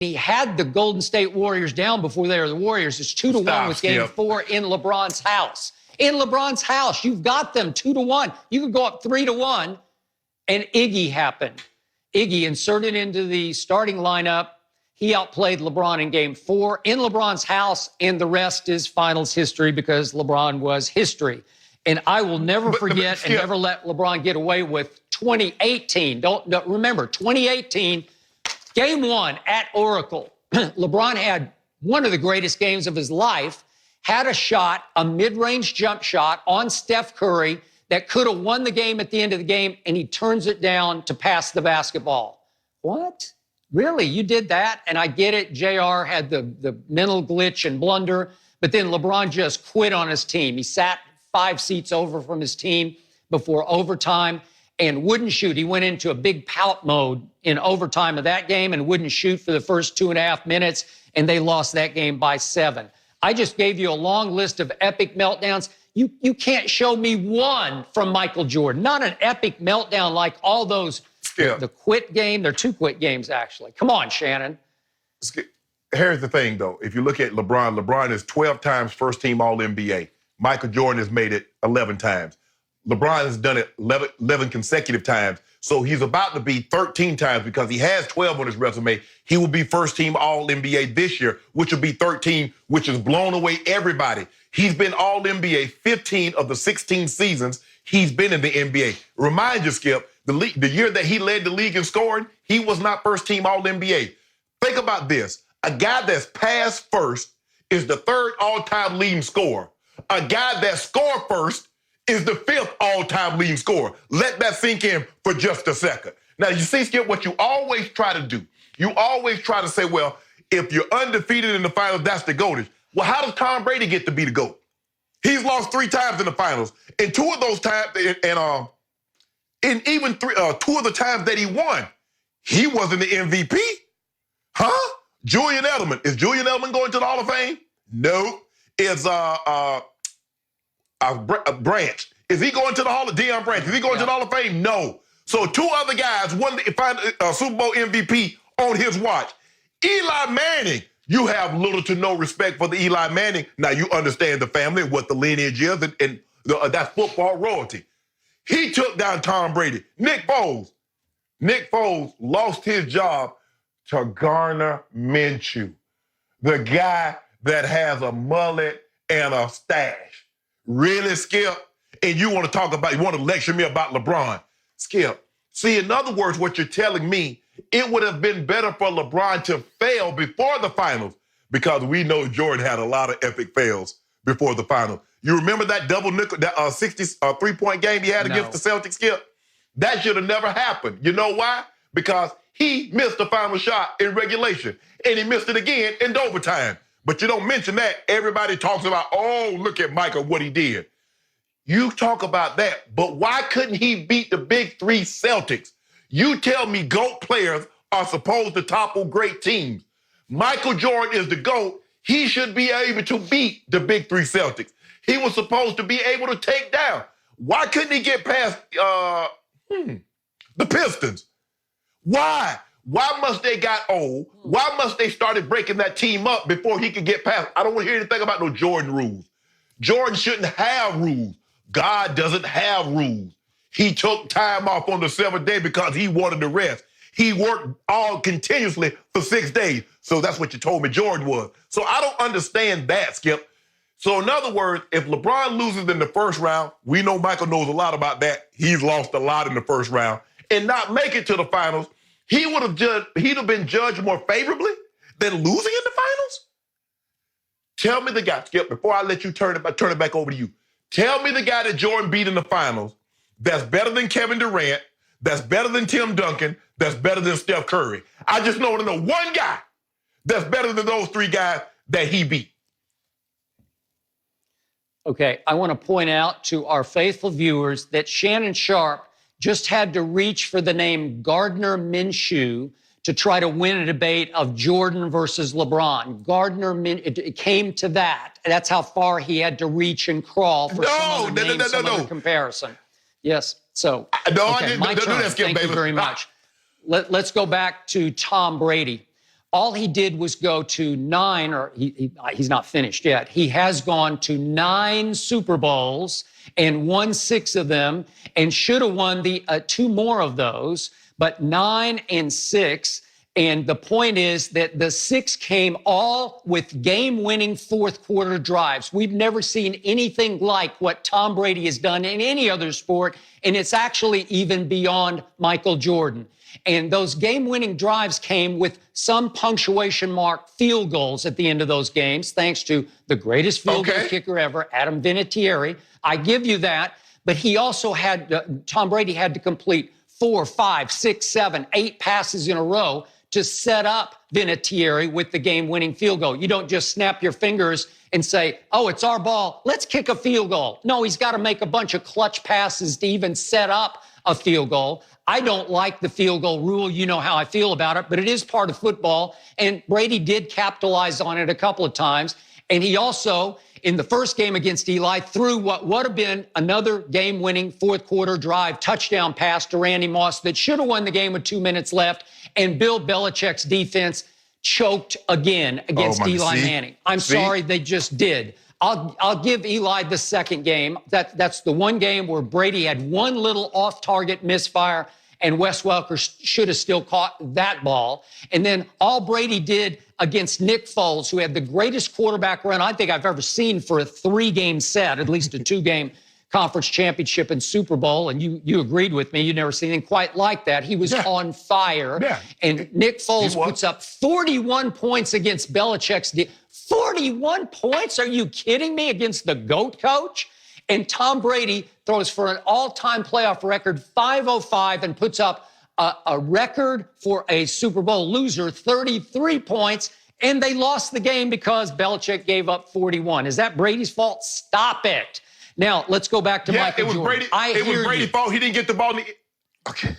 He had the Golden State Warriors down before they were the Warriors. It's 2-1 with Game 4 in LeBron's house. In LeBron's house, you've got them 2-1. You could go up 3-1, and Iggy happened. Iggy inserted into the starting lineup. He outplayed LeBron in Game 4 in LeBron's house, and the rest is finals history because LeBron was history. And I will never forget and never let LeBron get away with 2018. Don't remember, 2018, Game 1 at Oracle. LeBron had one of the greatest games of his life, had a shot, a mid-range jump shot on Steph Curry that could have won the game at the end of the game, and he turns it down to pass the basketball. What? Really? You did that? And I get it. JR had the mental glitch and blunder, but then LeBron just quit on his team. He sat 5 seats over from his team before overtime and wouldn't shoot. He went into a big pout mode in overtime of that game and wouldn't shoot for the first 2.5 minutes, and they lost that game by 7. I just gave you a long list of epic meltdowns. You can't show me one from Michael Jordan. Not an epic meltdown like all those, the quit game. There are 2 quit games, actually. Come on, Shannon. Here's the thing, though. If you look at LeBron, LeBron is 12 times first-team All-NBA. Michael Jordan has made it 11 times. LeBron has done it 11 consecutive times. So he's about to be 13 times because he has 12 on his resume. He will be first-team All-NBA this year, which will be 13, which has blown away everybody. He's been All-NBA 15 of the 16 seasons he's been in the NBA. Remind you, Skip, the year that he led the league in scoring, he was not first-team All-NBA. Think about this. A guy that's passed first is the 3rd all-time leading scorer. A guy that scored first is the 5th all-time leading scorer. Let that sink in for just a second. Now, you see, Skip, what you always try to do, you always try to say, well, if you're undefeated in the finals, that's the GOAT. Well, how does Tom Brady get to be the GOAT? He's lost 3 times in the finals. And 2 of those times, and even 2 of the times that he won, he wasn't the MVP. Huh? Julian Edelman. Is Julian Edelman going to the Hall of Fame? No. Is Branch. Is he going to the Hall of Deion Branch? Is he going to the Hall of Fame? No. So 2 other guys won the Super Bowl MVP on his watch. Eli Manning, you have little to no respect for the Eli Manning. Now you understand the family, what the lineage is, and that's football royalty. He took down Tom Brady. Nick Foles lost his job to Gardner Minshew, the guy that has a mullet and a stash. Really, Skip? And you want to lecture me about LeBron. Skip, see, in other words, what you're telling me, it would have been better for LeBron to fail before the finals because we know Jordan had a lot of epic fails before the finals. You remember that double nickel, that 63-point game he had against the Celtics, Skip? That should have never happened. You know why? Because he missed the final shot in regulation, and he missed it again in overtime. But you don't mention that. Everybody talks about, oh, look at Michael, what he did. You talk about that, but why couldn't he beat the big 3 Celtics? You tell me GOAT players are supposed to topple great teams. Michael Jordan is the GOAT. He should be able to beat the big 3 Celtics. He was supposed to be able to take down. Why couldn't he get past the Pistons? Why? Why must they got old? Why must they started breaking that team up before he could get past? I don't want to hear anything about no Jordan rules. Jordan shouldn't have rules. God doesn't have rules. He took time off on the 7th day because he wanted to rest. He worked all continuously for 6 days. So that's what you told me Jordan was. So I don't understand that, Skip. So in other words, if LeBron loses in the first round, we know Michael knows a lot about that. He's lost a lot in the first round and not make it to the finals. He'd have been judged more favorably than losing in the finals? Tell me the guy, Skip, before I let you turn it back over to you. Tell me the guy that Jordan beat in the finals that's better than Kevin Durant, that's better than Tim Duncan, that's better than Steph Curry. I just know to know one guy that's better than those 3 guys that he beat. Okay, I want to point out to our faithful viewers that Shannon Sharp just had to reach for the name Gardner Minshew to try to win a debate of Jordan versus LeBron. It came to that. That's how far he had to reach and crawl for some other comparison. Yes, so. No, okay, I didn't. My turn. Thank you very much. Let's go back to Tom Brady. all he did was go to 9, or he's not finished yet. He has gone to 9 Super Bowls and won 6 of them, and should have won the 2 more of those, but 9 and 6. And the point is that the 6 came all with game-winning fourth-quarter drives. We've never seen anything like what Tom Brady has done in any other sport, and it's actually even beyond Michael Jordan. And those game-winning drives came with some punctuation mark field goals at the end of those games, thanks to the greatest field goal kicker ever, Adam Vinatieri. I give you that, but he also had, Tom Brady had to complete 4, 5, 6, 7, 8 passes in a row to set up Vinatieri with the game-winning field goal. You don't just snap your fingers and say, oh, it's our ball, let's kick a field goal. No, he's got to make a bunch of clutch passes to even set up a field goal. I don't like the field goal rule. You know how I feel about it, but it is part of football, and Brady did capitalize on it a couple of times. And he also, in the first game against Eli, threw what would have been another game-winning fourth-quarter drive touchdown pass to Randy Moss that should have won the game with 2 minutes left, and Bill Belichick's defense choked again against Eli Manning. I'm sorry, they just did. I'll give Eli the second game. That's the one game where Brady had one little off-target misfire, and Wes Welker should have still caught that ball. And then all Brady did against Nick Foles, who had the greatest quarterback run I think I've ever seen for a 3-game set, at least a 2-game conference championship and Super Bowl, and you agreed with me. You'd never seen anything quite like that. He was on fire. And Nick Foles puts up 41 points against Belichick's 41 points? Are you kidding me? Against the GOAT coach? And Tom Brady throws for an all-time playoff record 505 and puts up a record for a Super Bowl loser, 33 points, and they lost the game because Belichick gave up 41. Is that Brady's fault? Stop it. Now, let's go back to Michael Jordan. Brady, it was Brady's fault. He didn't get the ball. Okay.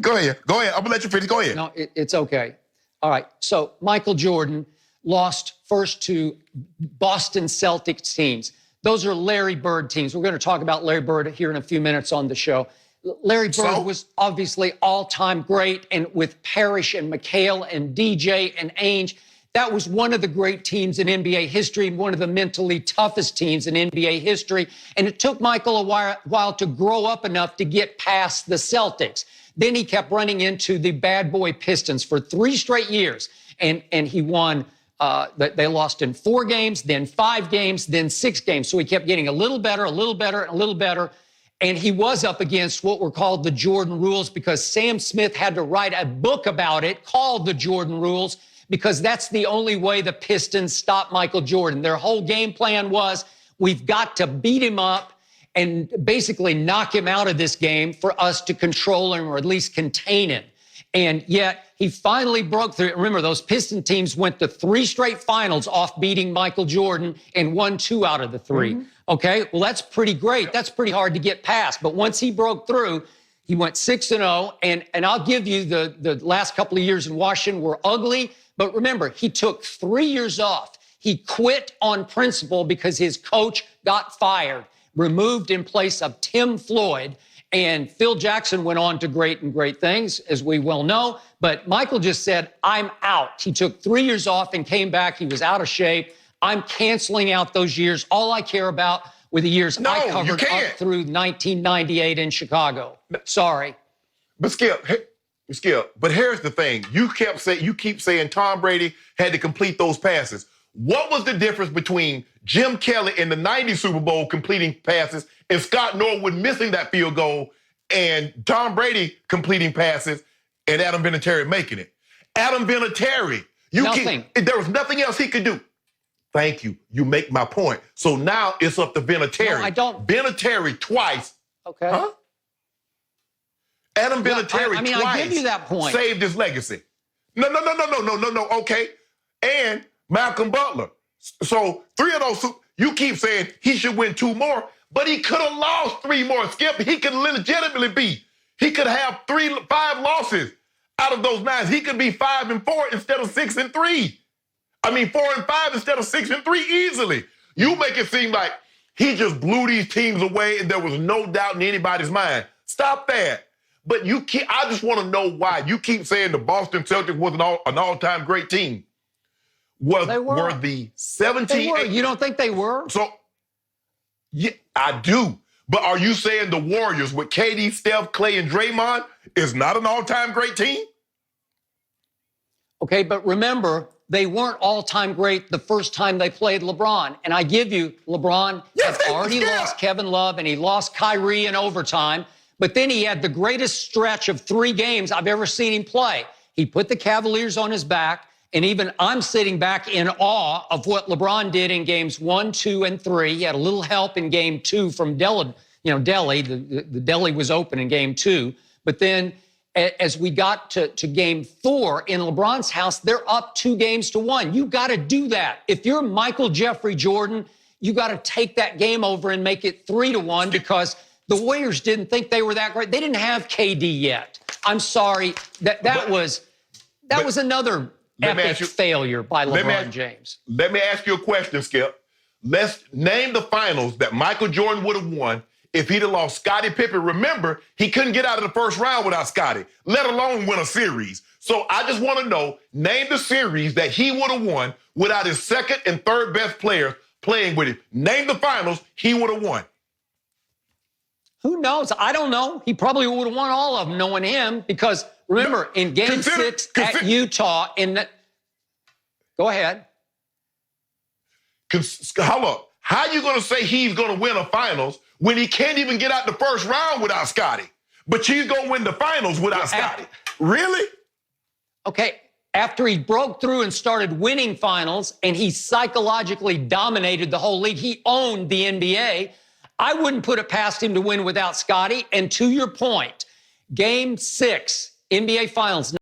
Go ahead. I'm going to let you finish. Go ahead. No, it's okay. All right. So Michael Jordan lost first to Boston Celtics teams. Those are Larry Bird teams. We're going to talk about Larry Bird here in a few minutes on the show. Larry Bird was obviously all-time great, and with Parrish and McHale and DJ and Ainge, that was one of the great teams in NBA history, one of the mentally toughest teams in NBA history. And it took Michael a while to grow up enough to get past the Celtics. Then he kept running into the bad boy Pistons for 3 straight years, and he won. They lost in 4 games, then 5 games, then 6 games. So he kept getting a little better, a little better, a little better. And he was up against what were called the Jordan rules, because Sam Smith had to write a book about it called the Jordan rules, because that's the only way the Pistons stopped Michael Jordan. Their whole game plan was, we've got to beat him up and basically knock him out of this game for us to control him, or at least contain him. And yet he finally broke through. Remember, those Piston teams went to 3 straight finals off beating Michael Jordan and won 2 out of the 3. Okay, well, that's pretty great. That's pretty hard to get past. But once he broke through, he went 6-0. And I'll give you the last couple of years in Washington were ugly. But remember, he took 3 years off. He quit on principle because his coach got fired, removed in place of Tim Floyd. And Phil Jackson went on to great things, as we well know. But Michael just said, I'm out. He took 3 years off and came back. He was out of shape. I'm canceling out those years. All I care about were the years I covered up through 1998 in Chicago. Sorry. But Skip, but here's the thing. You keep saying Tom Brady had to complete those passes. What was the difference between Jim Kelly in the 90 Super Bowl completing passes and Scott Norwood missing that field goal, and Tom Brady completing passes and Adam Vinatieri making it? Adam Vinatieri, there was nothing else he could do. Thank you. You make my point. So now it's up to Vinatieri. No, I don't. Vinatieri twice. Okay. Huh? Adam Vinatieri twice I give you that point. Saved his legacy. No. Okay. And Malcolm Butler. So 3 of those, you keep saying he should win 2 more, but he could have lost 3 more. Skip, he could legitimately he could have 5 losses out of those 9. He could be 5-4 instead of 6-3. 4-5 instead of 6-3 easily. You make it seem like he just blew these teams away and there was no doubt in anybody's mind. Stop that. But I just want to know why you keep saying the Boston Celtics was an all-time great team. Were the 17? They were. You don't think they were? So, yeah, I do. But are you saying the Warriors with KD, Steph, Clay, and Draymond is not an all-time great team? Okay, but remember, they weren't all-time great the first time they played LeBron. And I give you, LeBron had already lost Kevin Love, and he lost Kyrie in overtime. But then he had the greatest stretch of 3 games I've ever seen him play. He put the Cavaliers on his back, and even I'm sitting back in awe of what LeBron did in games 1, 2, and 3. He had a little help in game 2 from Delhi. The Delhi was open in game 2. But then as we got to game 4 in LeBron's house, they're up 2-1. You got to do that. If you're Michael Jeffrey Jordan, you got to take that game over and make it 3-1 because the Warriors didn't think they were that great. They didn't have KD yet. I'm sorry. That was another epic failure by LeBron James. Let me ask you a question, Skip. Let's name the finals that Michael Jordan would have won if he'd have lost Scottie Pippen. Remember, he couldn't get out of the first round without Scottie, let alone win a series. So I just want to know, name the series that he would have won without his second and third best players playing with him. Name the finals he would have won. Who knows? I don't know. He probably would have won all of them knowing him because, remember, in game 6 at Utah, go ahead. Hold up. How are you going to say he's going to win a finals when he can't even get out the first round without Scottie? But she's going to win the finals without Scottie. Really? Okay. After he broke through and started winning finals and he psychologically dominated the whole league, he owned the NBA. I wouldn't put it past him to win without Scottie. And to your point, game 6, NBA Finals,